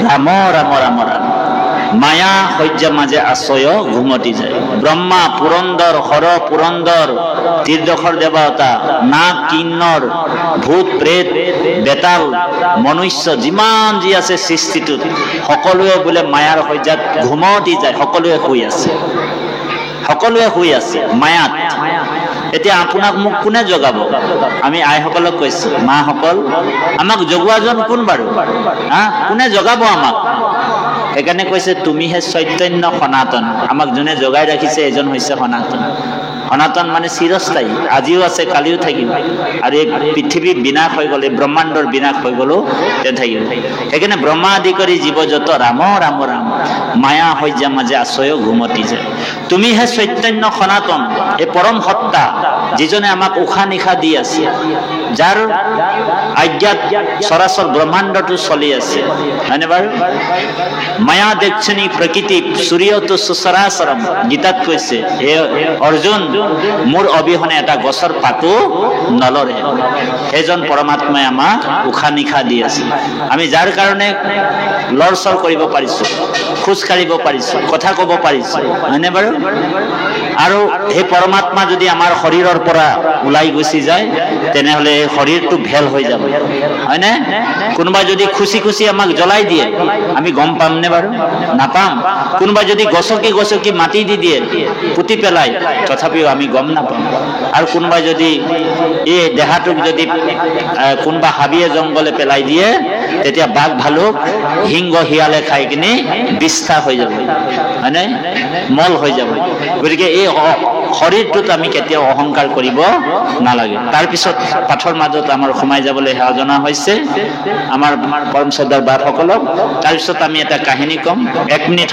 ৰাম ৰাম ৰাম ৰাম মায়া শয্যা মাজে আশ্ৰয় ঘুমতি যায়। ব্ৰহ্মা পুৰন্দৰ হৰ পুৰন্দৰ তীৰ্থৰ দেৱতা নাগ কিন্নৰ ভূত প্ৰেত বেতাল মনুষ্য যিমান যি আছে সৃষ্টিটোত সকলোৱে বোলে মায়াৰ শয্যাত ঘুমতি যায়। সকলোৱে শুই আছে, সকলোৱে শুই আছে মায়াত। এতিয়া আপোনাক মোক কোনে জগাব? আমি আইসকলক কৈছো, মাসকল আমাক জগোৱাজন কোন বাৰু? কোনে জগাব আমাক? সেইকাৰণে কৈছে তুমিহে চৈতন্য সনাতন। আমাক যোনে জগাই ৰাখিছে এজন হৈছে সনাতন। সনাতন মানে চিৰস্থায়ী, আজিও আছে কালিও থাকিব। আৰু এই পৃথিৱী বিনাশ হৈ গ'লে, ব্ৰহ্মাণ্ডৰ বিনাশ হৈ গ'লো তে থাকিব। সেইকাৰণে ব্ৰহ্মা আদি কৰি জীৱ যত ৰাম ৰাম ৰাম মায়া শয্যা মাজে আশ্ৰয় ঘুমতি যায়। তুমিহে চৈতন্য সনাতন, এই পৰম সত্তা যিজনে আমাক উশাহ নিশাহ দি আছে, যাৰ আজ্ঞাত চৰাচৰ ব্ৰহ্মাণ্ডটো চলি আছে, হয়নে বাৰু? মায়া দেক্ষিণী প্ৰকৃতি সূৰ্যটো সুচৰাচৰম। গীতাত কৈছে, হে অৰ্জুন, মোৰ অবিহনে এটা গছৰ পাতো নলৰে। সেইজন পৰমাত্মাই আমাক উশাহ নিশাহ দি আছে। আমি যাৰ কাৰণে লৰচৰ কৰিব পাৰিছো, খোজ কাঢ়িব পাৰিছো, কথা কব পাৰিছো, হয়নে বাৰু? আৰু সেই পৰমাত্মা যদি আমাৰ শৰীৰৰ পৰা ওলাই গুচি যায়, তেনেহলে এই শৰীৰটো ভেল হৈ যাব, হয়নে? কোনোবাই যদি খুচি খুচি আমাক জ্বলাই দিয়ে, আমি গম পাম নে বাৰু? নাপাম। কোনোবাই যদি গছকি গছকি মাটি দি দিয়ে, পুতি পেলাই, তথাপিও আমি গম নাপাম। আৰু কোনোবাই যদি এই দেহাটোক যদি কোনোবা হাবিয়ে জংঘলে পেলাই দিয়ে, তেতিয়া বাঘ ভালুক সিংহ শিয়ালে খাই কিনি বিষ্ঠা হৈ যাব, হয়নে? মল হৈ যাব। গতিকে এই শৰীৰটোত আমি কেতিয়াও অহংকাৰ কৰিব নালাগে। তাৰপিছত পাঠৰ মাজত আমাৰ সোমাই যাবলৈ সেৱা জনা হৈছে আমাৰ পৰম শ্ৰদ্ধাৰ বাপসকলক। তাৰপিছত আমি এটা কাহিনী কম, 1 মিনিট